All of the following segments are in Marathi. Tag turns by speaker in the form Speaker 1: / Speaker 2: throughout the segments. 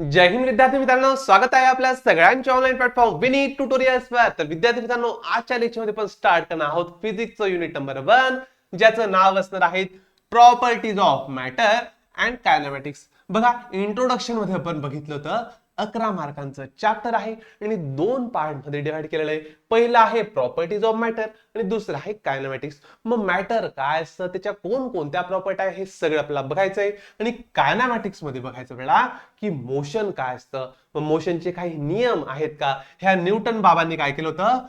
Speaker 1: जय हिंद विद्यार्थी मित्रांनो, स्वागत आहे आपल्या सगळ्यांच्या ऑनलाईन प्लॅटफॉर्म विनीत ट्युटोरियल्स वर. तर विद्यार्थी मित्रांनो, आजच्या लेक्चरमध्ये पण स्टार्ट करणार आहोत फिजिक्सचं युनिट नंबर 1, ज्याचं नाव असणार आहे प्रॉपर्टीज ऑफ मॅटर अँड कायनेमॅटिक्स. बघा, इंट्रोडक्शन मध्ये आपण बघितलं होतं 11 मार्कांचं चॅप्टर आहे आणि 2 पार्ट मध्ये डिवाइड केलेलं आहे. पहिला आहे प्रॉपर्टीज ऑफ मॅटर आणि दुसरा आहे कायनेमॅटिक्स. मग मॅटर काय असतं, त्याच्या कोणकोणत्या प्रॉपर्टी आहे हे सगळं आपल्याला बघायचं आहे. आणि कायनेमॅटिक्स मध्ये बघायचं वेळा की मोशन काय असतं, मग मोशनचे काही नियम आहेत का. ह्या न्यूटन बाबांनी काय केलं होतं,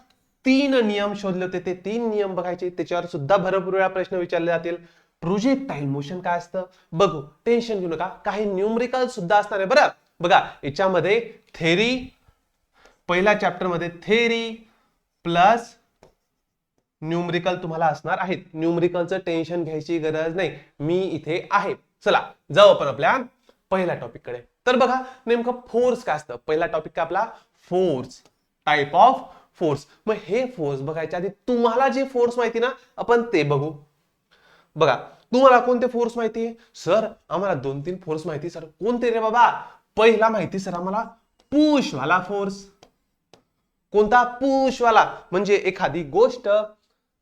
Speaker 1: 3 नियम शोधले होते. ते 3 नियम बघायचे, त्याच्यावर सुद्धा भरपूर वेळा प्रश्न विचारले जातील. प्रोजेक्टाईल मोशन काय असतं बघू, टेन्शन घेऊ नका, काही न्यूमरिकल सुद्धा असणार आहे बरं. बघा, याच्यामध्ये थेरी, पहिल्या चॅप्टर मध्ये थेरी प्लस न्यूमरिकल तुम्हाला असणार आहेत. न्यूमरिकलचं टेन्शन घ्यायची गरज नाही, मी इथे आहे. चला जाऊ आपण आपल्या पहिल्या टॉपिक कडे. तर बघा, नेमकं फोर्स काय असतं. पहिला टॉपिक काय आपला, फोर्स, टाइप ऑफ फोर्स. मग हे फोर्स बघायच्या आधी तुम्हाला जे फोर्स माहिती ना, आपण ते बघू. बघा, तुम्हाला कोणते फोर्स माहिती आहे सर? आम्हाला 2-3 फोर्स माहिती सर. कोणते रे बाबा? पहिला माहिती सर आम्हाला पुश वाला फोर्स. कोणता? पुश वाला. म्हणजे एखादी गोष्ट,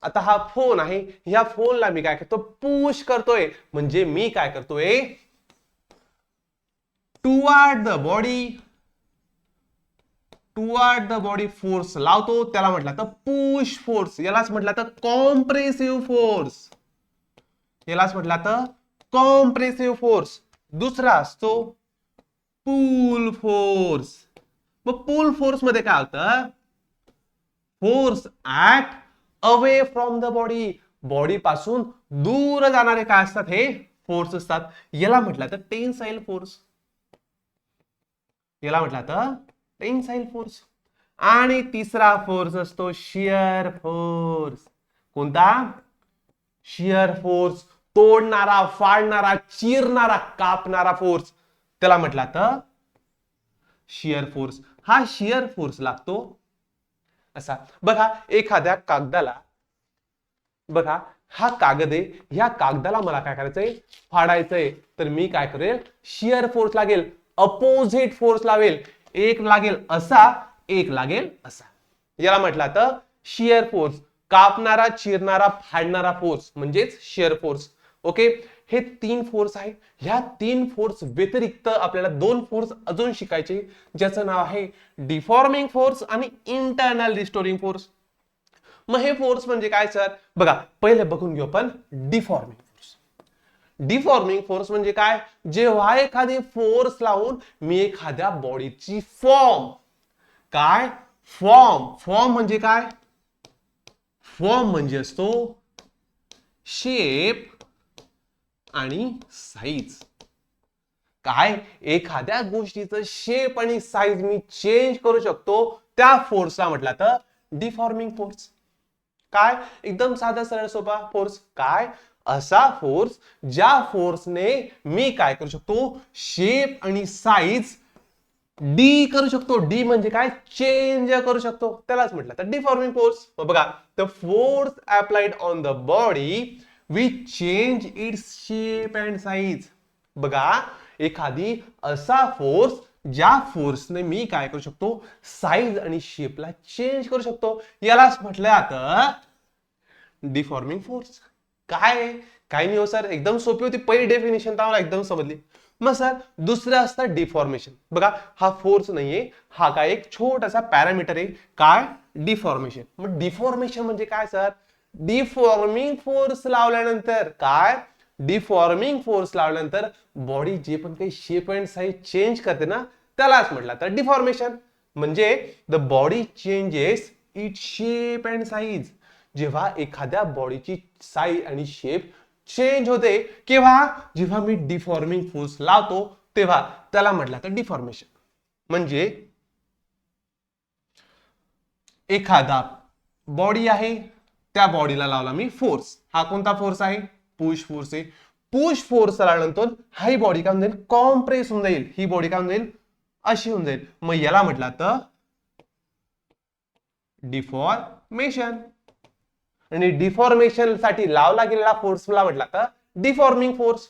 Speaker 1: आता हा फोन आहे, ह्या फोनला मी काय करतो, पुश करतोय. म्हणजे मी काय करतोय, टुवर्ड द बॉडी फोर्स लावतो, त्याला म्हटलं तर पुश फोर्स. यालाच म्हटलं तर कॉम्प्रेसिव्ह फोर्स. यालाच म्हटलं तर कॉम्प्रेसिव्ह फोर्स. दुसरा असतो पुल फोर्स. मग पुल फोर्स मध्ये काय होतं, force act away from the body. Body पासून दूर जाणारे काय असतात, हे फोर्स असतात. याला म्हटलं तर टेन्साइल फोर्स. याला म्हटलं तर टेन्साइल फोर्स. आणि तिसरा फोर्स असतो शियर फोर्स. कोणता? Shear force. तोडणारा, फाडणारा, चिरणारा, कापणारा फोर्स, त्याला म्हटलं तर शियर फोर्स. हा शियर फोर्स लागतो असा. बघा, एखाद्या कागदाला, बघा हा कागद आहे, ह्या कागदाला मला काय करायचंय, फाडायचंय. तर मी काय करेल, शियर फोर्स लागेल, अपोजिट फोर्स लावेल. एक लागेल असा, एक लागेल असा. याला म्हटलं तर शियर फोर्स. कापणारा, चिरणारा, फाडणारा फोर्स म्हणजेच शियर फोर्स. ओके, हे 3 फोर्स आहे. ह्या 3 फोर्स व्यतिरिक्त आपल्याला 2 फोर्स अजून शिकायचे, ज्याचं नाव आहे डिफॉर्मिंग फोर्स आणि इंटरनल रिस्टोरिंग फोर्स. मग हे फोर्स म्हणजे काय सर? बघा, पहिले बघून घेऊ आपण डिफॉर्मिंग फोर्स. डिफॉर्मिंग फोर्स म्हणजे काय, जेव्हा एखादी फोर्स लावून मी एखाद्या बॉडीची फॉर्म, काय फॉर्म म्हणजे काय, फॉर्म म्हणजे असतो शेप आणि साईज. काय, एखाद्या गोष्टीचं शेप आणि साईज मी चेंज करू शकतो, त्या फोर्सला म्हटलं तर डिफॉर्मिंग फोर्स. काय, एकदम साधा सरळ सोपा फोर्स. काय, असा फोर्स ज्या फोर्सने मी काय करू शकतो, शेप आणि साईज डी करू शकतो. डी म्हणजे काय, चेंज करू शकतो, त्यालाच म्हटलं तर डिफॉर्मिंग फोर्स. बघा, the force applied on the body which change its shape and size. बघा, एखादी असा फोर्स ज्या फोर्सने मी काय करू शकतो, साईज आणि शेपला चेंज करू शकतो, यालाच म्हटलं आता डिफॉर्मिंग फोर्स. काय काही नाही हो सर, एकदम सोपी होती पहिली डेफिनेशन, तर मला एकदम समजली. मग सर दुसरं असतं डिफॉर्मेशन. बघा, हा फोर्स नाहीये, हा काय एक छोटासा पॅरामीटर आहे. काय, डिफॉर्मेशन. मग डिफॉर्मेशन म्हणजे काय सर? डिफॉर्मिंग फोर्स लावल्यानंतर, काय, डिफॉर्मिंग फोर्स लावल्यानंतर बॉडी जे पण काही शेप अँड साईज चेंज करते ना, त्यालाच म्हटलं तर डिफॉर्मेशन. म्हणजे the body changes it shape and size. जेव्हा एखाद्या बॉडीची साईज आणि शेप चेंज होते, केव्हा, जेव्हा मी डिफॉर्मिंग फोर्स लावतो तेव्हा, त्याला म्हटलं तर डिफॉर्मेशन. म्हणजे एखादा बॉडी आहे, त्या बॉडीला लावला मी फोर्स. हा कोणता फोर्स आहे? पुश फोर्स आहे. पुश फोर्स लावल्यानंतर ही बॉडी काय होईल, कॉम्प्रेस होऊन जाईल. ही बॉडी काय होईल, अशी होऊन जाईल. मग याला म्हटलं तर डिफॉर्मेशन. आणि डिफॉर्मेशन साठी लावला गेलेला फोर्सला म्हटला तर डिफॉर्मिंग फोर्स.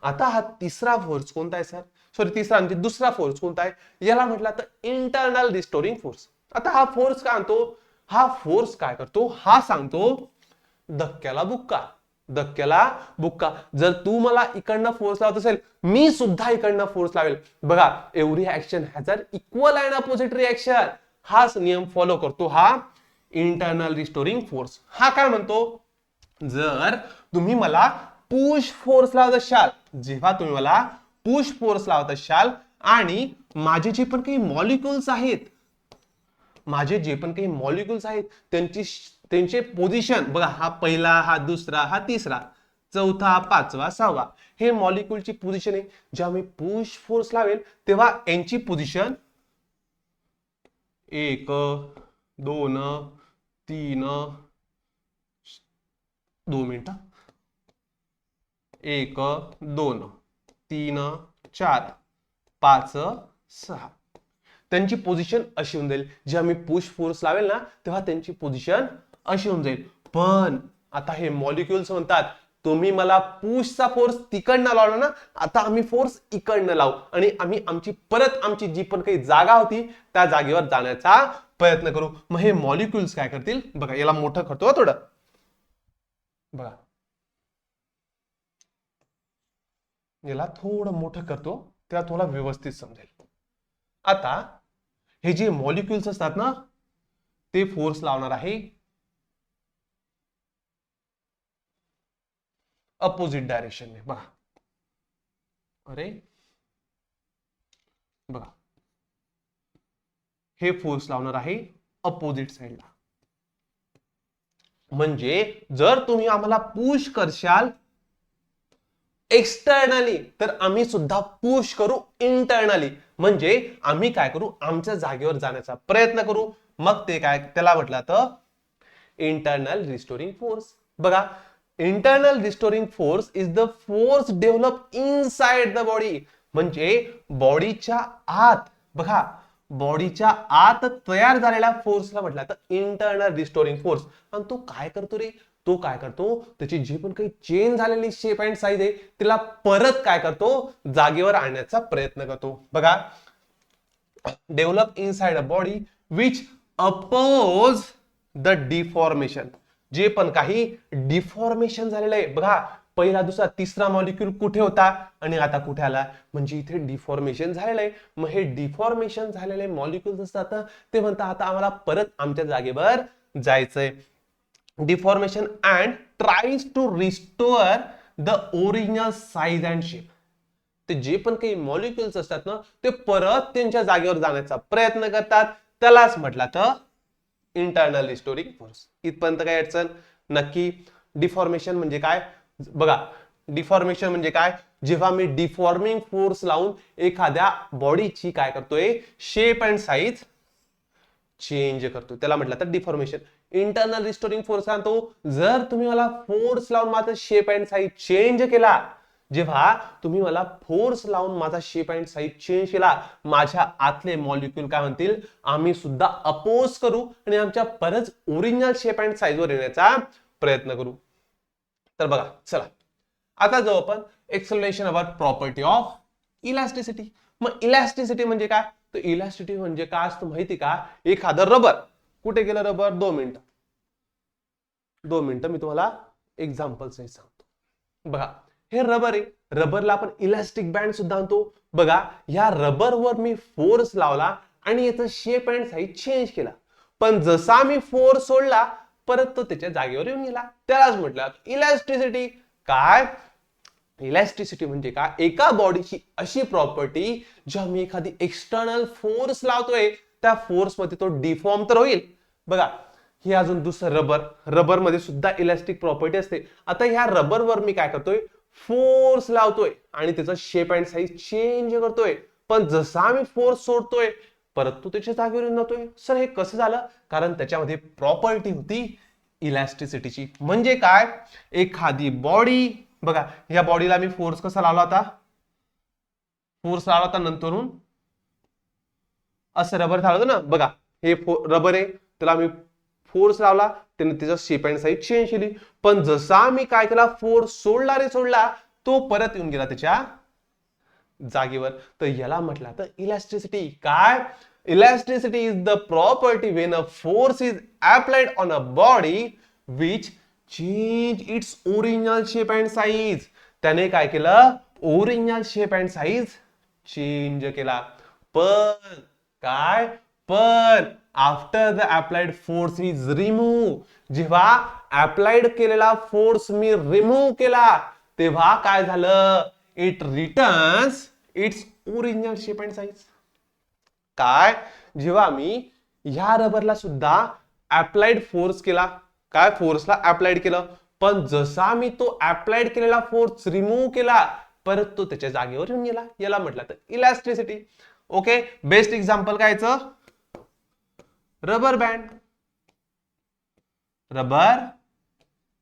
Speaker 1: आता हा तिसरा फोर्स कोणता आहे सर? सॉरी तिसरा म्हणजे दुसरा फोर्स कोणता आहे, याला म्हटलं तर इंटरनल रिस्टोरिंग फोर्स. आता हा फोर्स काय आणतो, हा फोर्स काय करतो, हा सांगतो धक्क्याला बुक्का. धक्क्याला बुक्का. जर तू मला इकडनं फोर्स लावत असेल, मी सुद्धा इकडनं फोर्स लावेल. बघा, every action has an equal and opposite reaction. हाच नियम फॉलो करतो हा इंटरनल रिस्टोरिंग फोर्स. हा काय म्हणतो, जर तुम्ही मला पुश फोर्स लावत असाल, जेव्हा तुम्ही मला पुश फोर्स लावत असाल आणि माझे जे पण काही मॉलिक्युल्स आहेत, माझे जे पण काही मॉलिक्युल्स आहेत त्यांचे पोझिशन बघा, हा पहिला, हा दुसरा, हा तिसरा, चौथा, पाचवा, सहावा, हे मॉलिक्युलची पोझिशन आहे. जेव्हा मी पुश फोर्स लावेल तेव्हा यांची पोझिशन 1 2 3 2 मिनिटं 1 2 3 4 5 6 त्यांची पोझिशन अशी होऊन जाईल. जेव्हा मी पुश फोर्स लावेल ना तेव्हा त्यांची पोझिशन अशी होऊन जाईल. पण आता हे मॉलिक्युल्स म्हणतात तुम्ही मला पुशचा फोर्स तिकडनं लावला ना, आता आम्ही फोर्स इकडनं लावू आणि आम्ही आमची जी पण काही जागा होती त्या जागेवर जाण्याचा प्रयत्न करू. मग हे मॉलिक्युल्स काय करतील बघा, याला मोठं करतो थोडं बघा, याला थोडं मोठं करतो तेव्हा थोडा व्यवस्थित समजेल. आता हे जे मॉलिक्युल्स असतात ना ते फोर्स लावणार आहे अपोजिट डायरेक्शनने. बघा, अरे बघा, हे फोर्स लावणार आहे अपोजिट साइडला. म्हणजे जर तुम्ही आम्हाला पुश करशाल एक्सटर्नली तर आम्ही सुद्धा पुश करू इंटरनली. म्हणजे आम्ही काय करू, आमच्या जागेवर जाण्याचा प्रयत्न करू. मग ते काय, त्याला म्हटलं तर इंटरनल रिस्टोरिंग फोर्स. बघा, internal restoring force is the force develop inside the body. म्हणजे बॉडीच्या आत, बघा, बॉडीच्या आत तयार झालेल्या फोर्सला म्हटलं तर इंटरनल रिस्टोरिंग फोर्स. आणि तो काय करतो रे, तो काय करतो, त्याची जी पण काही चेंज झालेली शेप अँड साईज आहे तिला परत काय करतो, जागेवर आणण्याचा प्रयत्न करतो. बघा, develop inside a body which oppose the deformation. जे पण काही डिफॉर्मेशन झालेलं आहे बघा, पहिला, दुसरा, तिसरा मॉलिक्यूल कुठे होता आणि आता कुठे आला, म्हणजे इथे डिफॉर्मेशन झालेलं आहे. मग हे डिफॉर्मेशन झालेले मॉलिक्युल्स असतात ते म्हणतात आता आम्हाला परत आमच्या जागेवर जायचंय. Deformation and tries to restore the original size and shape. ते जे पण काही मॉलिक्युल्स असतात ना ते परत त्यांच्या जागेवर जाण्याचा प्रयत्न करतात. त्यालाच म्हटलं तर इंटरनल रिस्टोरिंग फोर्स. इथपर्यंत काय अडचण, नक्की डिफॉर्मेशन म्हणजे काय बघा, डिफॉर्मेशन म्हणजे काय, जेव्हा मी डिफॉर्मिंग फोर्स लावून एखाद्या बॉडीची काय करतोय, शेप अँड साईज चेंज करतो, त्याला म्हटलं तर डिफॉर्मेशन. इंटरनल रिस्टोरिंग फोर्स सांगतो जर तुम्ही मला फोर्स लावून माझा शेप अँड साईज चेंज केला, जेव्हा तुम्ही मला फोर्स लावून माझा शेप अँड साईज चेंज केला, माझ्या आतले मॉलिक्यूल काय म्हणतील, आम्ही सुद्धा अपोज करू आणि आमच्या परत ओरिजिनल शेप अँड साईज वर येण्याचा प्रयत्न करू. तर बघा, चला आता जाऊ आपण explanation about property of elasticity. मग इलास्टिसिटी म्हणजे काय, तर इलास्टिसिटी म्हणजे काय असतं माहिती का, एखादं रबर, कुठे गेलं रबर, 2 मिनिटं मी तुम्हाला एक्झाम्पल सहित सांगतो. बघा, हे रबर आहे, रबरला आपण इलास्टिक बँड सुद्धा म्हणतो. बघा, या रबरवर मी फोर्स लावला आणि याचा शेप अँड साईज चेंज केला, पण जसा मी फोर्स सोडला परत तो त्याच्या जागेवर येऊन गेला. त्यालाच म्हटलं इलास्टिसिटी. काय, इलास्टिसिटी म्हणजे काय, एका बॉडीची अशी प्रॉपर्टी जेव्हा मी एखादी एक्सटर्नल फोर्स लावतोय त्या फोर्स मध्ये तो डिफॉर्म तर होईल. बघा, हे अजून दुसरं रबर, रबर मध्ये सुद्धा इलास्टिक प्रॉपर्टी असते. आता ह्या रबरवर मी काय करतोय, फोर्स लावतोय आणि त्याचा शेप अँड साईज चेंज करतोय, पण जसा मी फोर्स सोडतोय परत तो त्याच्या जागेवर येऊन जातोय. सर हे कसं झालं, कारण त्याच्यामध्ये प्रॉपर्टी होती इलास्टिसिटीची. म्हणजे काय, एखादी बॉडी, बघा या बॉडीला मी फोर्स कसा लावला होता, फोर्स लावला होता नंतरून असं रबर झालं ना. बघा, हे रबर आहे, त्याला मी फोर्स लावला, त्याने त्याचा शेप अँड साईज चेंज केली, पण जसा मी काय केला, फोर्स सोडला रे सोडला, तो परत येऊन गेला त्याच्या जागेवर, तर याला म्हटलं तर इलॅस्टिसिटी. काय? Elasticity is the property when a force is applied on a body which change it's original shape and size. त्याने काय केलं? Original shape and size change केला. पण काय? पण after the applied force is remove, जेव्हा अप्लाइड केलेला फोर्स मी रिमूव्ह केला तेव्हा काय झालं? It returns it's original shape and size. काय? जेव्हा मी ह्या रबरला सुद्धा अप्लाइड फोर्स केला, काय? फोर्सला अप्लाइड केलं, पण जसा मी तो अप्लाइड केलेला फोर्स रिमूव्ह केला परत तो त्याच्या जागेवर येऊन गेला. याला म्हटलं तर इलॅस्टिसिटी. ओके, बेस्ट एक्झाम्पल कायचं? Rubber band. Rubber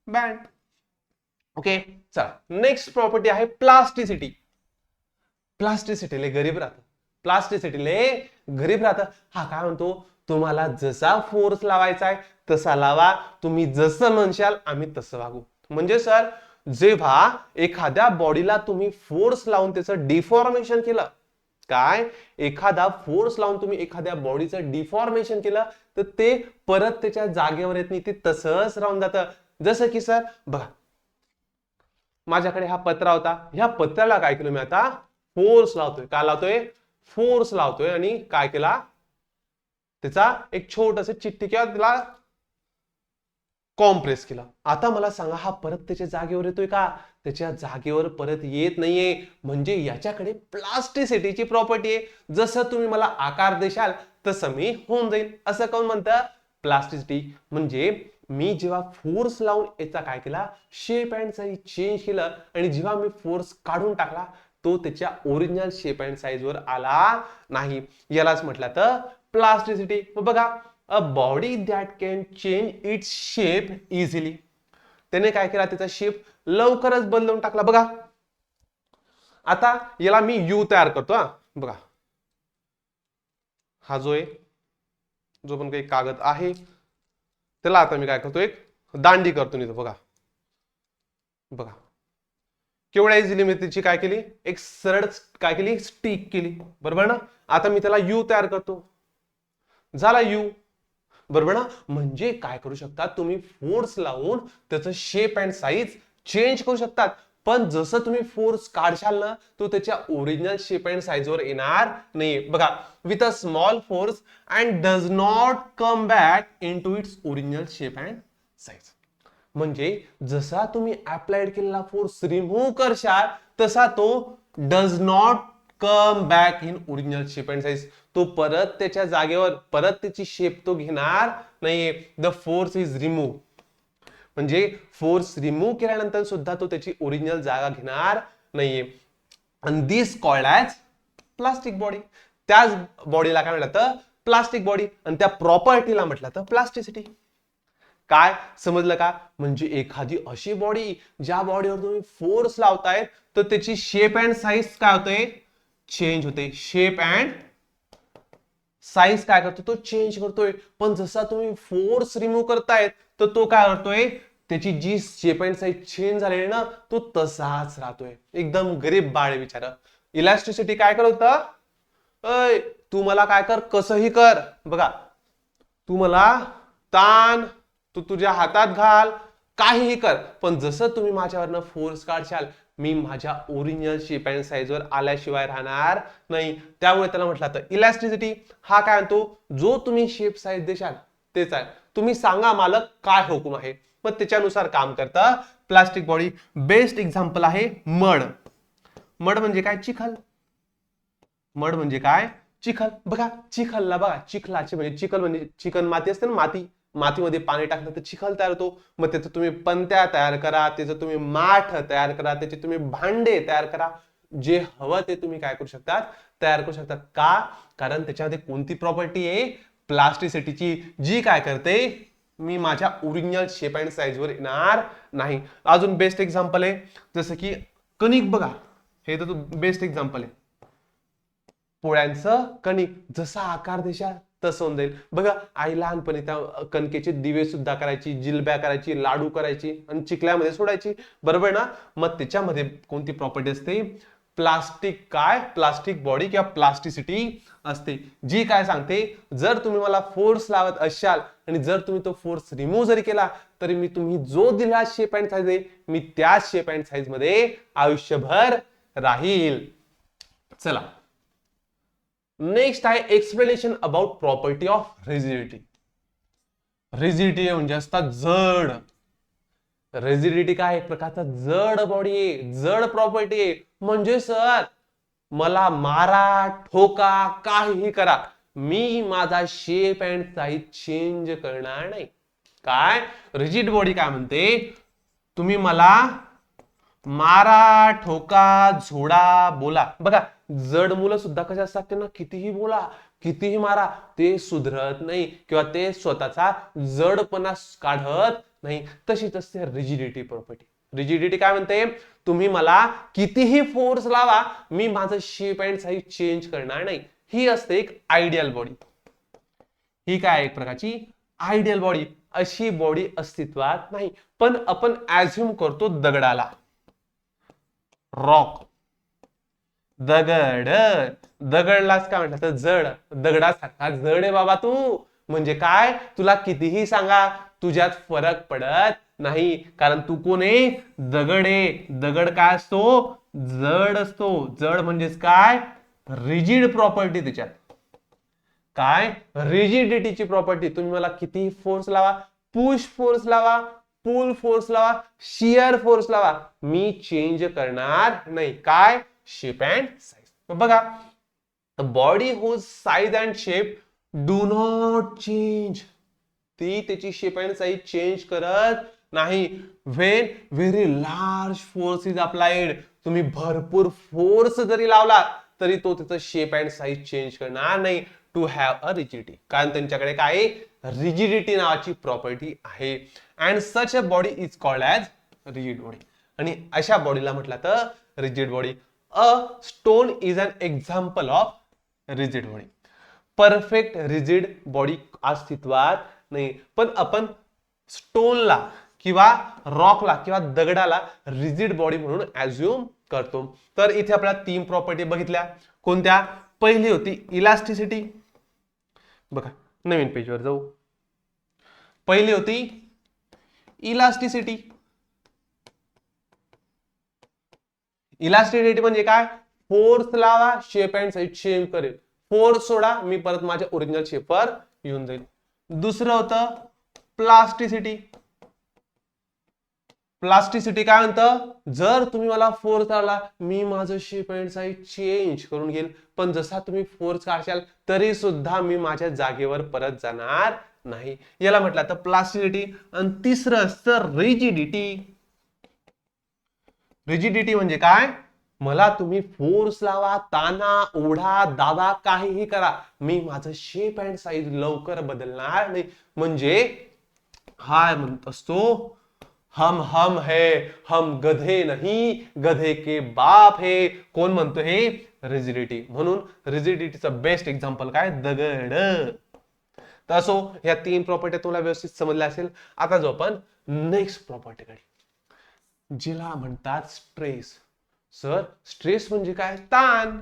Speaker 1: band. Okay, चला नेक्स्ट प्रॉपर्टी आहे प्लास्टिसिटी. प्लास्टिसिटीले गरीब राहतं. प्लास्टिसिटीले गरीब राहतं. हा काय म्हणतो? तुम्हाला जसा फोर्स लावायचा आहे तसा लावा, तुम्ही जसं म्हणशाल आम्ही तसं वागू. म्हणजे सर, जेव्हा एखाद्या बॉडीला तुम्ही फोर्स लावून त्याचं डिफॉर्मेशन केलं, काय? एखादा फोर्स लावून तुम्ही एखाद्या बॉडीचं डिफॉर्मेशन केलं तर ते परत त्याच्या जागेवर येत नाही, ते तसंच राहून जातं. जसं की सर बघा, माझ्याकडे हा पत्रा होता, ह्या पत्र्याला काय केलं मी आता? फोर्स लावतोय. काय लावतोय? फोर्स लावतोय. आणि काय केला? त्याचा एक छोटस चिठ्ठी किंवा त्याला कॉम्प्रेस केला. आता मला सांगा, हा परत त्याच्या जागेवर येतोय का? त्याच्या जागेवर परत येत नाहीये. म्हणजे याच्याकडे प्लास्टिसिटीची प्रॉपर्टी आहे. जसं तुम्ही मला आकार देशाल तसं मी होऊन जाईल. असं कोण म्हणतं? प्लास्टिसिटी. म्हणजे मी जेव्हा फोर्स लावून याचा काय केला? शेप अँड साईज चेंज केलं, आणि जेव्हा मी फोर्स काढून टाकला तो त्याच्या ओरिजिनल शेप अँड साईज वर आला नाही. यालाच म्हटलं तर प्लास्टिसिटी. बघा, a body that can change its shape easily. त्याने काय केला? त्याचा शेप लवकरच बदलून टाकला. बघा, आता याला मी यू तयार करतो. हा बघा, हा जो आहे, जो पण काही कागद आहे त्याला आता मी काय करतो? एक दांडी करतो. नाही बघा, बघा केवढ्या इझिली मी त्याची काय केली? एक सरळ काय केली? स्टिक केली. बरोबर ना? आता मी त्याला यू तयार करतो. झाला यू. बरोबर ना? म्हणजे काय करू शकता तुम्ही? फोर्स लावून त्याचं शेप अँड साईज चेंज करू शकतात. पण जसं तुम्ही फोर्स काढशाल ना, तो त्याच्या ओरिजिनल शेप अँड साईज वर येणार नाही. बघा, with a small force and does not come back into its original shape and size. म्हणजे जसा तुम्ही अप्लाइड केलेला फोर्स रिमूव्ह करशाल तसा तो does not come back in original shape and size. तो परत त्याच्या जागेवर परत त्याची शेप तो घेणार नाहीये. The force is remove. म्हणजे फोर्स रिमूव्ह केल्यानंतर सुद्धा तो त्याची ओरिजिनल जागा घेणार नाहीये. And this called as plastic body. त्याच बॉडीला काय म्हटलं तर प्लास्टिक बॉडी, आणि त्या प्रॉपर्टीला म्हटलं तर प्लास्टिसिटी. काय समजलं का? म्हणजे एखादी अशी बॉडी ज्या बॉडीवर तुम्ही फोर्स लावताय तर त्याची शेप अँड साईज काय होते? चेंज होते. शेप अँड साईज काय करतो? तो चेंज करतोय. पण जसा तुम्ही फोर्स रिमूव्ह करतायत तर तो काय करतोय? त्याची जी शेप अँड साईज चेंज झालेली ना, तो तसाच राहतोय. एकदम गरीब बाळ विचार. इलॅस्टिसिटी काय करत होतं? अय, तू मला काय कर, कसंही कर. बघा, तू मला ताण, तू तुझ्या हातात घाल, काहीही कर, पण जसं तुम्ही माझ्यावरनं फोर्स काढशाल मी माझ्या ओरिजिनल शेप अँड साईज वर आल्याशिवाय राहणार नाही. त्यामुळे त्याला म्हटलं तर इलॅस्टिसिटी. हा काय म्हणतो? जो तुम्ही शेप साईज देशाल तेच आहे. तुम्ही सांगा मालक काय हुकूम आहे, मग त्याच्यानुसार काम करता प्लास्टिक बॉडी. बेस्ट एक्झाम्पल आहे मड. मड म्हणजे काय? चिखल. मड म्हणजे काय? चिखल. बघा, चिखलला बघा, चिखलाचे म्हणजे चिखल म्हणजे चिकन माती असते ना, माती. मातीमध्ये पाणी टाकलं तर चिखल तयार होतो. मग त्याचं तुम्ही पंत्या तयार करा, त्याचं तुम्ही माठ तयार करा, त्याचे तुम्ही भांडे तयार करा, जे हवं ते तुम्ही काय करू शकतात? तयार करू शकतात. का? कारण त्याच्यामध्ये कोणती प्रॉपर्टी आहे? प्लास्टिसिटीची, जी काय करते? मी माझ्या ओरिजिनल शेप अँड साईज वर येणार नाही. अजून बेस्ट एक्झाम्पल आहे जसं की कणिक. बघा, हे तर बेस्ट एक्झाम्पल आहे. पोळ्यांचं कणिक, जसा आकार देशाल तसं होऊन जाईल. बघा, आई लहानपणी त्या कणकेचे दिवे सुद्धा करायची, जिलब्या करायची, लाडू करायची आणि चिखल्यामध्ये सोडायची. बरोबर ना? मग त्याच्यामध्ये कोणती प्रॉपर्टी असते? प्लास्टिक काय, प्लास्टिक बॉडी किंवा प्लास्टिसिटी असते, जी काय सांगते जर तुम्ही मला फोर्स लावत असाल आणि जर तुम्ही तो फोर्स रिमूव्ह जरी केला तरी मी तुम्ही जो दिला शेप अँड साईज आहे मी त्या शेप अँड साईज मध्ये आयुष्यभर राहील. चला नेक्स्ट आहे explanation about property of rigidity. Rigidity म्हणजे असतात जड. रिजिडिटी काय एक प्रकारचा जड बॉडी आहे, जड प्रॉपर्टी आहे. म्हणजे सर मला मारा ठोका काहीही करा मी माझा शेप अँड साईज चेंज करणार नाही. काय रिजिड बॉडी काय म्हणते, तुम्ही मला मारा ठोका झोडा बोला. बघा जड मुलं सुद्धा कशा असतात, त्यांना कितीही बोला कितीही मारा ते सुधरत नाही किंवा ते स्वतःचा जडपणा काढत नाही. तशीच असते रिजिडिटी प्रॉपर्टी. रिजिडिटी काय म्हणते, तुम्ही मला कितीही फोर्स लावा मी माझं शेप अँड साईज चेंज करणार नाही. ही असते एक आयडियल बॉडी. ही काय एक प्रकारची आयडियल बॉडी. अशी बॉडी अस्तित्वात नाही. पण आपण ऍझ्युम करतो दगडाला, रॉक दगड, दगडलाच काय म्हटलं तर जड, दगडासारखा जड आहे बाबा तू. म्हणजे काय तुला कितीही सांगा तुझ्यात फरक पडत नाही, कारण तू कोण आहे, दगड आहे. दगड काय असतो, जड असतो. जड म्हणजेच काय रिजिड प्रॉपर्टी. त्याच्यात काय रिजिडिटीची प्रॉपर्टी. तुम्ही मला कितीही फोर्स लावा, पुश फोर्स लावा, पुल फोर्स लावा, शियर फोर्स लावा, मी चेंज करणार नाही. काय शेप अँड साईज. बघा body whose size and shape do not change. ती त्याची शेप अँड साईज चेंज करत नाही. When very large force is applied. तुम्ही भरपूर फोर्स जरी लावला तरी तो त्याचा शेप अँड साईज चेंज करणार नाही. टू हॅव अ रिजिडिटी, कारण त्यांच्याकडे काय रिजिडिटी नावाची प्रॉपर्टी आहे. And such a body is called as rigid body. आणि अशा बॉडीला म्हटलं तर rigid body. A stone is an example of rigid body. Perfect rigid body अस्तित्वात नाही, पण आपण स्टोनला किंवा रॉकला किंवा दगडाला रिजिड बॉडी म्हणून ऍझ्युम करतो. तर इथे आपल्याला 3 प्रॉपर्टी बघितल्या. कोणत्या, पहिली होती इलास्टिसिटी. बघा नवीन पेजवर जाऊ. पहिली होती इलास्टिसिटी. इलास्टिसिटी म्हणजे काय, फोर्स लावा शेप अँड साईज चेंज करेल, फोर्स सोडा मी परत माझ्या ओरिजिनल शेपवर येऊन जाईल. दुसरं होतं प्लास्टिसिटी. प्लास्टिसिटी काय म्हणतं, जर तुम्ही मला फोर्स लावला मी माझं शेप अँड साईज चेंज करून घेईल, पण जसा तुम्ही फोर्स काढशाल तरी सुद्धा मी माझ्या जागेवर परत जाणार नाही. याला म्हटलं तर प्लास्टिसिटी. आणि तिसरं असतं रिजिडिटी. रिजिडिटी म्हणजे काय, मला तुम्ही फोर्स लावा, ताना, ओढा, दाबा, काहीही करा, मी माझं शेप अँड साईज लवकर बदलणार नाही. म्हणजे हा म्हणत असतो हम है, हम गधे नहीं, गधे के बाप है. कोण म्हणतो हे, रिजिडिटी. म्हणून रिजिडिटीचं बेस्ट एक्झाम्पल काय, दगड. तर असो या 3 प्रॉपर्टी तुम्हाला व्यवस्थित समजल्या असेल. आता जो आपण नेक्स्ट प्रॉपर्टीकडे, जिला म्हणतात स्ट्रेस. सर स्ट्रेस म्हणजे काय, ताण.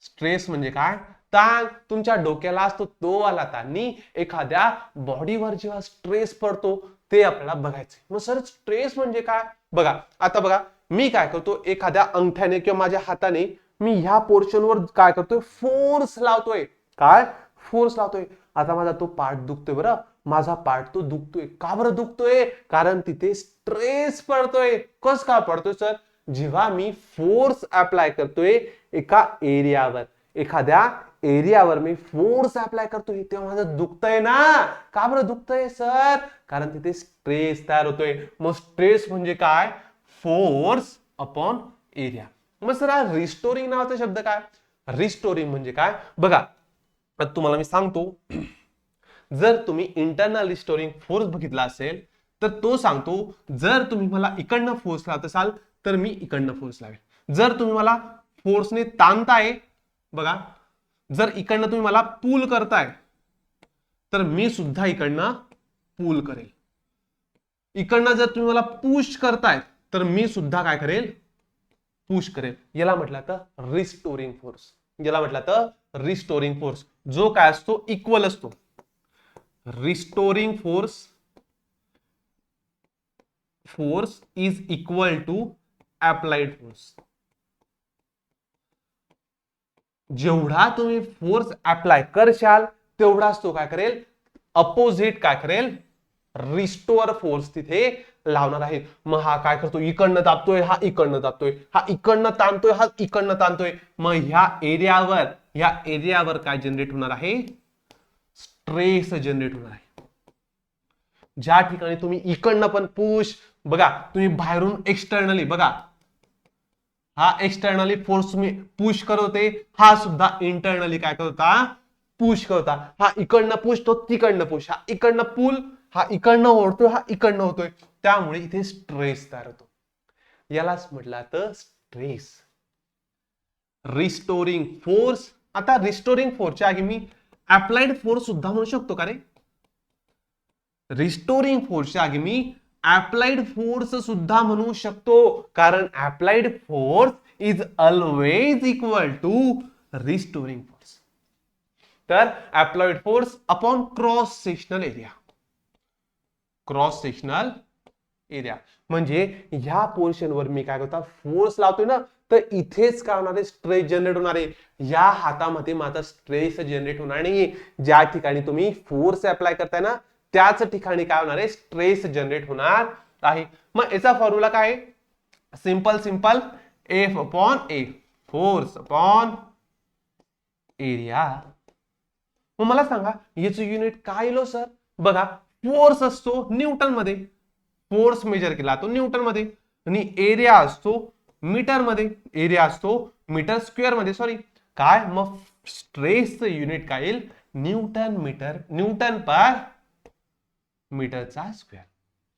Speaker 1: स्ट्रेस म्हणजे काय, ताण. तुमच्या डोक्याला असतो तो वाला ताण. एखाद्या बॉडीवर जेव्हा स्ट्रेस पडतो ते आपल्याला बघायचं. मग सर स्ट्रेस म्हणजे काय, बघा आता बघा मी काय करतो, एखाद्या अंगठ्याने किंवा माझ्या हाताने मी ह्या पोर्शनवर काय करतोय, फोर्स लावतोय. काय फोर्स लावतोय. आता माझा तो पार्ट दुखतोय, बरं माझा पार्ट तो दुखतोय. का बरं दुखतोय, कारण तिथे स्ट्रेस पडतोय. कस का पडतोय सर, जेव्हा मी फोर्स अप्लाय करतोय एका एरियावर, एखाद्या एरियावर मी फोर्स अप्लाय करतोय तेव्हा माझं दुखतंय ना. का बरं दुखतंय सर, कारण तिथे स्ट्रेस तयार होतोय. मग स्ट्रेस म्हणजे काय, फोर्स अपॉन एरिया. मग सर हा रिस्टोरिंग नावाचा शब्द काय, रिस्टोरिंग म्हणजे काय, बघा तुम्हाला मी सांगतो. जर तुम्ही इंटरनल रिस्टोरिंग फोर्स बघितला असेल तर तो सांगतो, जर तुम्ही मला इकडनं फोर्स लावत असाल तर मी इकडनं फोर्स लावेल. जर तुम्ही मला फोर्सने ताणताय, बघा जर इकडनं तुम्ही मला पूल करताय तर मी सुद्धा इकडनं पूल करेल. इकडनं जर तुम्ही मला पुश करताय तर मी सुद्धा काय करेल, पुश करेल, याला म्हटलं तर रिस्टोरिंग फोर्स. याला म्हटलं तर रिस्टोरिंग फोर्स, जो काय असतो इक्वल असतो. Restoring force is equal to applied force. जेवढा तुम्ही फोर्स अप्लाय करशाल तेवढाच तो काय करेल, अपोजिट काय करेल, रिस्टोअर फोर्स तिथे लावणार आहे. मग हा काय करतो, इकडनं दाबतोय, हा इकडनं दाबतोय, हा इकडनं ताणतोय, हा इकडनं ताणतोय. मग ह्या एरियावर काय जनरेट होणार आहे, स्ट्रेस जनरेट होणार आहे. ज्या ठिकाणी तुम्ही इकडनं पण पुश, बघा तुम्ही बाहेरून एक्सटर्नली बघा, हा एक्सटर्नली फोर्स तुम्ही पुश करत होते, हा सुद्धा इंटरनली काय करत होता, पुश करता. हा इकडनं पुश, तो तिकडनं पुश, हा इकडनं पुल, हा इकडनं ओढतोय, हा इकडनं होतोय. त्यामुळे इथे स्ट्रेस तयार होतो. यालाच म्हटलं तर स्ट्रेस. Restoring force. आता रिस्टोरिंग फोर्सच्या आधी मी अप्लाइड फोर्स सुद्धा म्हणू शकतो का रे? रिस्टोरिंग फोर्सच्या आधी मी अप्लाइड फोर्स सुद्धा म्हणू शकतो, कारण applied force is always equal to restoring force. तर applied force upon cross sectional area. Cross sectional area म्हणजे ह्या पोर्शनवर मी काय करतो, फोर्स लावतोय ना, तर इथेच काय होणार आहे, स्ट्रेस जनरेट होणार आहे. या हातामध्ये माझा स्ट्रेस जनरेट होणार नाही. ज्या ठिकाणी तुम्ही फोर्स अप्लाय करताय ना, त्याच ठिकाणी काय होणार आहे, स्ट्रेस जनरेट होणार आहे. मग याचा फॉर्म्युला काय आहे, सिंपल एफ अपॉन ए, फोर्स अपॉन एरिया. मग मला सांगा याचं युनिट काय येलो सर? बघा फोर्स असतो न्यूटन मध्ये, फोर्स मेजर केला तो न्यूटन मध्ये, आणि एरिया असतो मीटर मध्ये, एरिया असतो मीटर स्क्वेअर मध्ये, सॉरी काय, मग स्ट्रेसचं युनिट काय येईल, न्यूटन पर मीटरचा स्क्वेअर.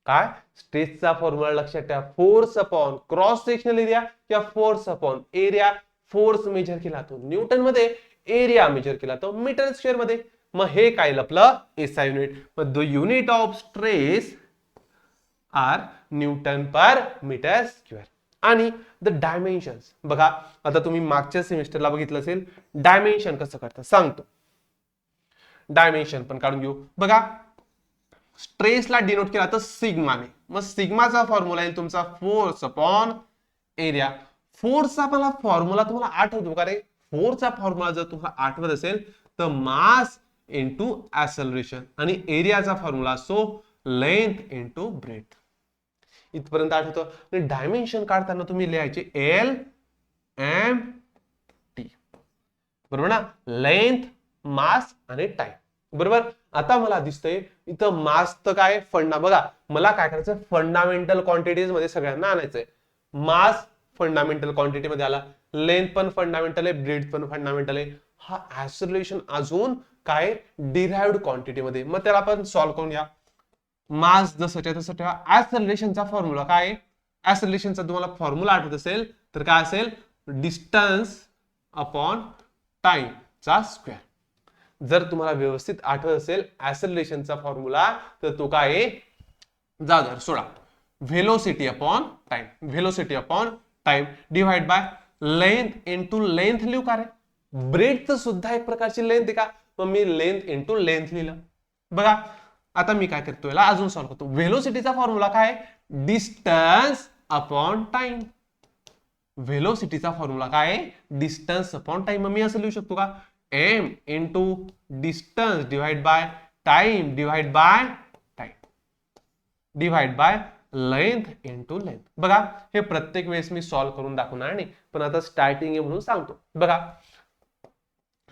Speaker 1: काय स्ट्रेसचा फॉर्म्युला लक्षात ठेवा, force upon cross sectional area किंवा force upon area. Force measure केला तो न्यूटन मध्ये, एरिया मेजर केला तो मीटर स्क्वेअर मध्ये. मग हे काय आपलं एसआय युनिट. मग the unit of stress are newton per metre square. आणि द डायमेन्शन्स बघा, आता तुम्ही मागच्या सेमिस्टरला बघितलं असेल डायमेन्शन कसं करतात सांगतो. डायमेन्शन पण काढून घेऊ. बघा स्ट्रेसला डिनोट केला तर सिग्माने, मग सिग्माचा फॉर्म्युला येईल तुमचा फोर्स अपॉन एरिया. फोर्सचा मला फॉर्म्युला तुम्हाला आठवतो का रे? फोर्सचा फॉर्म्युला जर तुम्हाला आठवत असेल तर मास इंटू ऍक्सेलरेशन, आणि एरियाचा फॉर्म्युला असतो लेंथ इंटू ब्रेथ. इथपर्यंत आठवतं. डायमेन्शन काढताना तुम्ही लिहायचे एल एम टी, बरोबर ना, लेंथ मास आणि टाइम, बरोबर. आता मला दिसतंय इथं मास तर काय बघा मला काय करायचं, फंडामेंटल क्वांटिटीज मध्ये सगळ्यांना आणायचंय. मास फंडामेंटल क्वांटिटी मध्ये आला, लेंथ पण फंडामेंटल आहे, ब्रेथ पण फंडामेंटल आहे. हा ऍक्सेलरेशन अजून काय डिराइव्हड क्वांटिटी मध्ये. मग त्याला आपण सॉल्व्ह करून घ्या. मास जसंच्या तसं ठेवा. ऍक्सेलरेशनचा फॉर्म्युला काय आहे, ऍक्सेलरेशनचा तुम्हाला फॉर्म्युला आठवत असेल तर काय असेल, डिस्टन्स अपॉन टाइम चा स्क्वेअर. जर तुम्हाला व्यवस्थित आठवत असेल ऍक्सेलरेशनचा फॉर्म्युला तर तो काय आहे, जाऊ सोडा, velocity upon time, velocity upon time divide by length into length लिहू का रे? ब्रेडचं सुद्धा एक प्रकारची लेंथ आहे का, मग मी लेंथ इंटू लेंथ लिहिलं. बघा आता मी काय करतो, याला अजून सॉल्व्ह करतो. व्हेलोसिटीचा फॉर्म्युला काय, डिस्टन्स अपॉन टाइम. व्हेलोसिटीचा फॉर्म्युला काय, डिस्टन्स अपॉन टाइम. मग मी असं लिहू शकतो का, M into distance divide by time divide by time divide by length into length. बघा हे प्रत्येक वेळेस मी सॉल्व्ह करून दाखवणार नाही, पण आता स्टार्टिंग आहे म्हणून सांगतो. बघा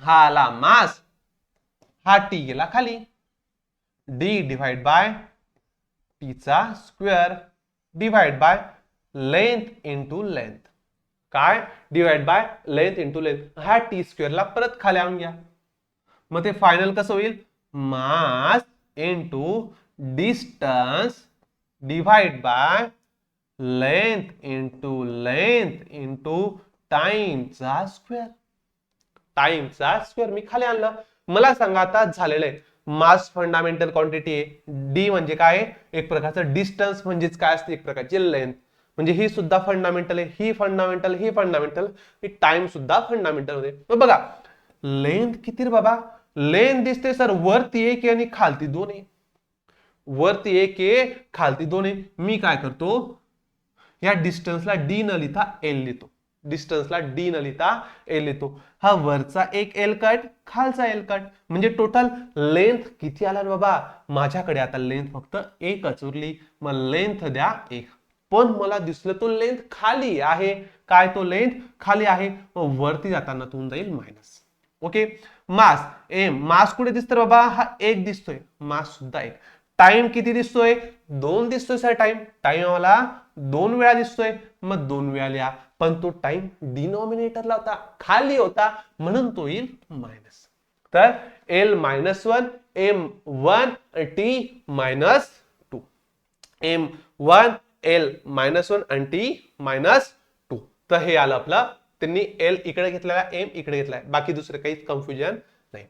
Speaker 1: हा आला मास, हा टी गेला खाली, डी डिवाइड बाय टी चा square divide by length into length. काय divide by length into length. हा टी स्क्वेअरला परत खाली आणून घ्या. मग ते फायनल कसं होईल, mass into distance divide by length into टाइमचा स्क्वेअर. टाइमचा स्क्वेअर मी खाली आणलं. मला सांगा आता झालेलं आहे, मास फंडामेंटल क्वांटिटी आहे, डी म्हणजे काय, एक प्रकारचं डिस्टन्स म्हणजेच काय असते, एक प्रकारची लेंथ. म्हणजे ही सुद्धा फंडामेंटल आहे, ही फंडामेंटल, ही फंडामेंटल, ही टाइम सुद्धा फंडामेंटल मध्ये. मग बघा लेंथ किती रे बाबा, लेंथ दिसते सर वरती एक आणि खालती दोन आहे, वरती एक आहे खालती दोन आहे. मी काय करतो या डिस्टन्सला डी न लिहिता एल लिहितो, डिस्टन्सला डी न लिहिता एल लिहितो. हा वरचा एक एल कट, खालचा एल कट, म्हणजे टोटल लेंथ किती आला बाबा, माझ्याकडे आता लेंथ फक्त एकच उरली. मग लेंथ द्या एक, पण मला दिसलं तो लेंथ खाली आहे. काय तो लेंथ खाली आहे, मग वरती जाताना तो जाईल मायनस. ओके. मास एम, मास कुठे दिसतं बाबा, हा एक दिसतोय, मास सुद्धा एक. टाइम किती दिसतोय, दोन दिसतोय सर. टाइम टाइम आम्हाला दोन वेळा दिसतोय, मग दोन वेळा लिहा. पण तो टाइम डिनॉमिनेटरला होता, खाली होता, म्हणून तो येईल मायनस. तर L minus one, M one, T minus two. M one, L minus one आणि टी मायनस टू. तर हे आलं आपलं, त्यांनी एल इकडे घेतलेला, एम इकडे घेतलाय, बाकी दुसरे काहीच कन्फ्युजन नाही.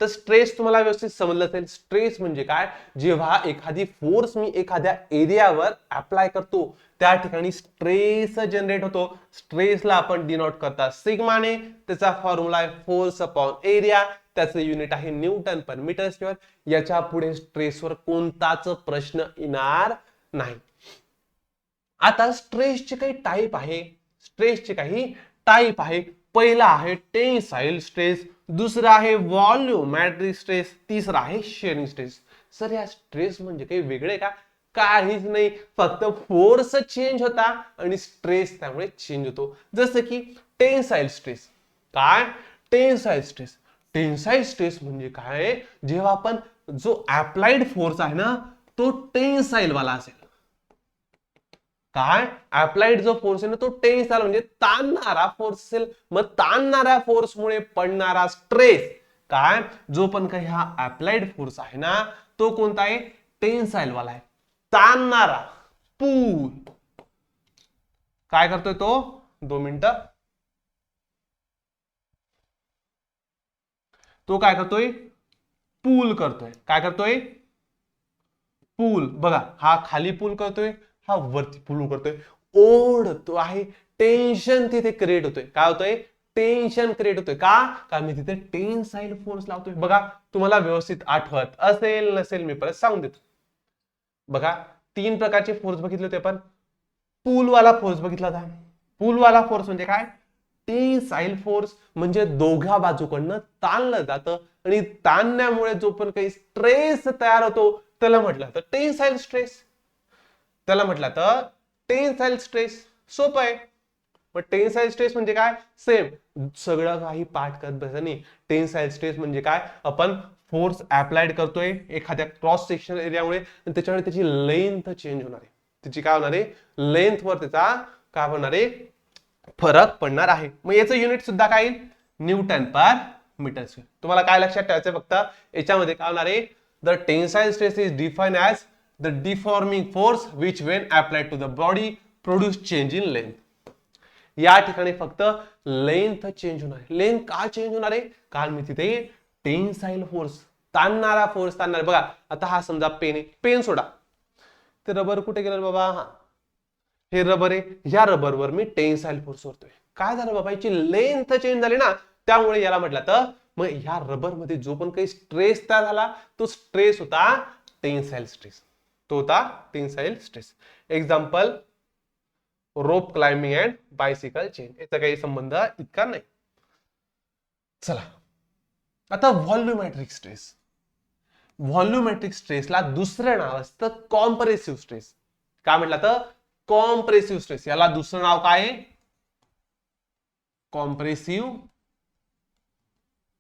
Speaker 1: तर स्ट्रेस तुम्हाला व्यवस्थित समजलं असेल. स्ट्रेस म्हणजे काय, जेव्हा एखादी फोर्स मी एखाद्या एरियावर अप्लाय करतो त्या ठिकाणी स्ट्रेस जनरेट होतो. स्ट्रेसला आपण डिनोट करतात सिग्माने, त्याचा फॉर्म्युला आहे फोर्स अपॉन एरिया, त्याचं युनिट आहे न्यूटन पर मीटर स्क्वेअर. याच्या पुढे स्ट्रेसवर कोणताच प्रश्न येणार नाही. आता स्ट्रेसचे काही टाईप आहे, स्ट्रेसचे काही टाईप आहे. पहिला आहे टेन्साइल स्ट्रेस, दुसरा आहे व्हॉल्यूमॅट्रिक स्ट्रेस, तिसरा आहे शिअरिंग स्ट्रेस. सर या स्ट्रेस म्हणजे काही वेगळे का, काहीच नाही, फक्त फोर्स चेंज होता आणि स्ट्रेस त्यामुळे चेंज होतो. जसं की टेन्साइल स्ट्रेस. काय टेन्साइल स्ट्रेस, टेन्साइल स्ट्रेस म्हणजे काय, जेव्हा आपण जो अप्लाइड फोर्स आहे ना तो टेन्साइल वाला असेल. काय अप्लाइड जो फोर्स आहे ना तो टेन्साइल म्हणजे ताणणारा फोर्स असेल. मग ताणणाऱ्या फोर्समुळे पडणारा स्ट्रेस, काय जो पण काही हा अप्लाइड फोर्स आहे ना तो कोणता आहे, टेन्साइल वाला आहे. ताणणारा पूल काय करतोय तो, 2 मिनिटं, तो काय करतोय, पूल करतोय. काय करतोय, पूल. बघा हा खाली पूल करतोय, हा वरती पूल करतोय, ओढतो आहे. टेन्शन तिथे क्रिएट होतोय. काय होतोय, टेन्शन क्रिएट होतोय. का मी तिथे टेन्साइल फोर्स लावतोय. बघा तुम्हाला व्यवस्थित आठवत असेल नसेल मी परत सांगून देतो. बघा 3 प्रकारचे फोर्स बघितले होते आपण. पूलवाला फोर्स बघितला होता. पूलवाला फोर्स म्हणजे काय, टेन्साइल फोर्स म्हणजे दोघा बाजूकडनं ताणलं जातं आणि ताणण्यामुळे जो पण काही स्ट्रेस तयार होतो त्याला म्हटलं तर टेन्साइल स्ट्रेस. त्याला म्हटलं तर टेन्साइल स्ट्रेस. सोपं आहे. पण टेन्साइल स्ट्रेस म्हणजे काय, सेम सगळं काही पाठ करत बसायचं नाही. टेन्साइल स्ट्रेस म्हणजे काय, आपण फोर्स अप्लाइड करतोय एखाद्या क्रॉस सेक्शन एरियामुळे आणि त्याच्यामुळे त्याची लेंथ चेंज होणार आहे. त्याची काय होणार आहे, लेंथ वर त्याचा काय होणार आहे, फरक पडणार आहे. मग याचं युनिट सुद्धा काय येईल, न्यूटन पर मीटर स्क्वेअर. तुम्हाला काय लक्षात ठेवायचं फक्त याच्यामध्ये काय होणार आहे, the tensile stress is defined as the deforming force which when applied to the body produce change in length. या ठिकाणी फक्त लेंथ चेंज होणार आहे. लेंथ का चेंज होणार आहे, कारण मी तिथे टेन्साइल फोर्स, ताणणारा फोर्स ताणणार. बघा आता हा समजा पेन आहे, पेन सोडा, ते रबर कुठे गेलं बाबा, हा हे रबर आहे, ह्या रबरवर मी टेन्साइल फोर्स करतोय. काय झालं बाबा, याची लेंथ चेंज झाली ना, त्यामुळे याला म्हटलं तर मग ह्या रबर मध्ये जो पण काही स्ट्रेस तयार झाला तो स्ट्रेस होता टेन्साइल स्ट्रेस. तो होता tensile stress. Example rope climbing and bicycle chain, याचा काही संबंध इतका नाही. चला आता व्हॉल्यूमॅट्रिक स्ट्रेस. व्हॉल्यूमॅट्रिक स्ट्रेसला दुसरं नाव असतं कॉम्प्रेसिव्ह स्ट्रेस. काय म्हटलं तर कॉम्प्रेसिव्ह स्ट्रेस. याला दुसरं नाव काय आहे, कॉम्प्रेसिव्ह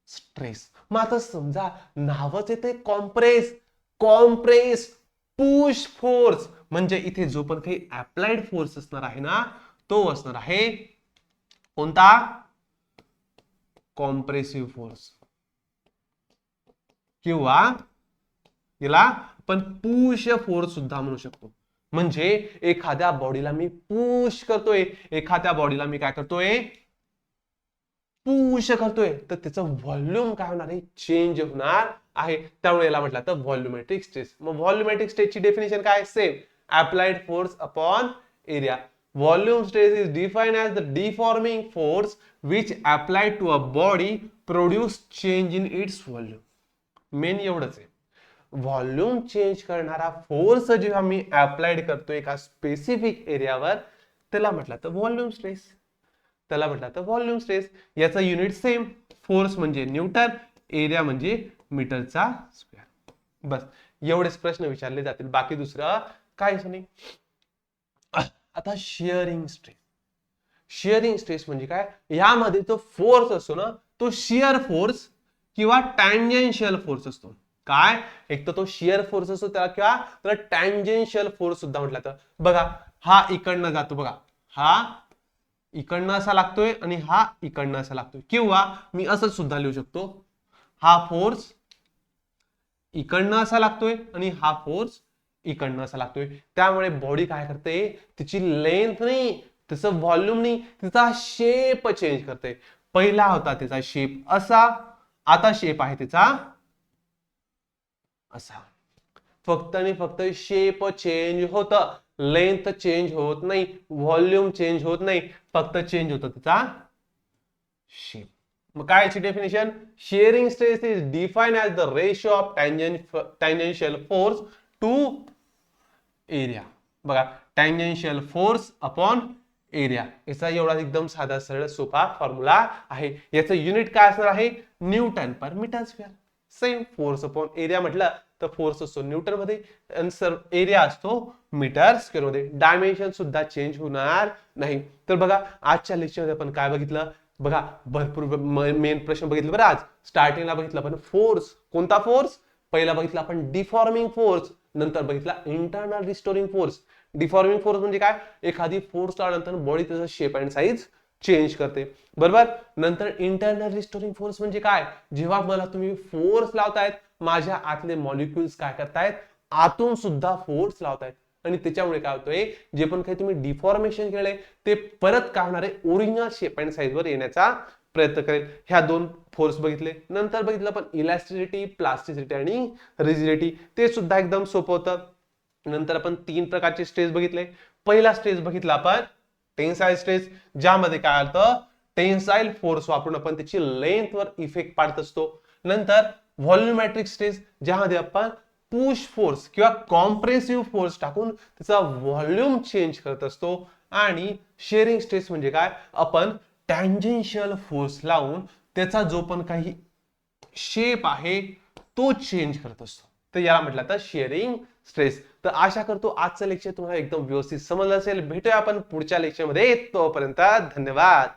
Speaker 1: स्ट्रेस. मग आता समजा नावच येते कॉम्प्रेस, कॉम्प्रेस पुश फोर्स म्हणजे इथे जो पण काही अप्लाइड फोर्स असणार आहे ना तो असणार आहे कोणता, कॉम्प्रेसिव्ह फोर्स. किंवा याला आपण पुश फोर्स सुद्धा म्हणू शकतो. म्हणजे एखाद्या बॉडीला मी पुश करतोय, एखाद्या बॉडीला मी काय करतोय, पुश करतोय, तर त्याचं व्हॉल्यूम काय होणार आहे, चेंज होणार आहे. त्यामुळे याला म्हटलं तर व्हॉल्यूमॅट्रिक स्ट्रेस. मग व्हॉल्यूमॅट्रिक स्ट्रेसची डेफिनेशन काय, same applied force upon area. Volume stress is defined as the deforming force which applied to a body produce change in its volume. Main एवढंच आहे. व्हॉल्यूम चेंज करणारा फोर्स जेव्हा मी अप्लाइड करतो एका स्पेसिफिक एरियावर त्याला म्हटलं तर व्हॉल्यूम स्ट्रेस. त्याला म्हटलं तर व्हॉल्यूम स्ट्रेस. याचा युनिट सेम, फोर्स म्हणजे न्यूटन, एरिया म्हणजे मीटरचा स्क्वेअर. बस एवढेच प्रश्न विचारले जातील, बाकी दुसरं काहीच नाही. आता शिअरिंग स्ट्रेस. शिअरिंग स्ट्रेस म्हणजे काय, यामध्ये जो फोर्स असतो ना तो शिअर फोर्स किंवा टँजेन्शियल फोर्स असतो. काय, एक तर तो शिअर फोर्स असतो त्याला, किंवा त्याला टँजेन्शियल फोर्स सुद्धा म्हटलं तर. बघा हा इकडनं जातो, बघा हा इकडनं असा लागतोय आणि हा इकडनं असा लागतोय, किंवा मी असं सुद्धा लिहू शकतो, हा फोर्स इकडनं असा लागतोय आणि हा फोर्स इकडनं असा लागतोय. त्यामुळे बॉडी काय करते, तिची लेंथ नाही, तिचं व्हॉल्यूम नाही, तिचा शेप चेंज करते. पहिला होता तिचा शेप असा, आता शेप आहे तिचा असा. फक्त आणि फक्त शेप चेंज होत, लेंथ चेंज होत नाही, व्हॉल्यूम चेंज होत नाही, फक्त चेंज होतं तिचा शेप. मग काय याची definition, shearing stress is defined as the ratio of tangential force to area. बघा टँजेन्शियल फोर्स अपॉन एरिया, याचा एवढा एकदम साधा सरळ सोपा फॉर्म्युला आहे. याचं युनिट काय असणार आहे, newton per metre square. Same force upon area म्हटलं तर फोर्स असतो न्यूटन मध्ये, एरिया असतो मीटर स्क्वेअर मध्ये. डायमेन्शन सुद्धा चेंज होणार नाही. तर बघा आजच्या लेक्चर मध्ये आपण काय बघितलं, बघा भरपूर मेन प्रश्न बघितले बरं. आज स्टार्टिंगला बघितलं आपण फोर्स, कोणता फोर्स, पहिला बघितला आपण डिफॉर्मिंग फोर्स, नंतर बघितला internal restoring force. Deforming force म्हणजे काय, एखादी फोर्स लावल्यानंतर बॉडी त्याचा शेप अँड साईज चेंज करते, बरोबर. नंतर इंटरनल रिस्टोरिंग फोर्स म्हणजे काय, जेव्हा मला तुम्ही फोर्स लावतायत, माझ्या आतले मॉलिक्युल्स काय करतायत, आतून सुद्धा फोर्स लावतायत, आणि त्याच्यामुळे काय होतंय, जे पण काही तुम्ही डिफॉर्मेशन केलंय ते परत काय होणार आहे, ओरिजिनल शेप अँड साईज वर येण्याचा प्रयत्न करेल. ह्या दोन फोर्स बघितले. नंतर बघितलं आपण इलास्टिसिटी, प्लास्टिसिटी आणि रिजिडिटी, ते सुद्धा एकदम सोपं होतं. नंतर आपण 3 प्रकारचे स्ट्रेस बघितले. पहिला स्ट्रेस बघितला आपण टेन्साइल स्ट्रेस, ज्यामध्ये काय होतं, टेन्साइल फोर्स वापरून आपण त्याची लेंथ वर इफेक्ट पाडत असतो. नंतर व्हॉल्यूमेट्रिक स्ट्रेस, ज्यामध्ये आपण पुश फोर्स किंवा कॉम्प्रेसिव्ह फोर्स टाकून त्याचा व्हॉल्यूम चेंज करत असतो. आणि शिअरिंग स्ट्रेस म्हणजे काय, आपण टँजेन्शियल फोर्स लावून त्याचा जो पण काही शेप आहे तो चेंज करत असतो. तर याला म्हटलं तर शिअरिंग स्ट्रेस. तर आशा करतो आजचं लेक्चर तुम्हाला एकदम व्यवस्थित समजलं असेल. भेटूया आपण पुढच्या लेक्चर मध्ये, तोपर्यंत धन्यवाद.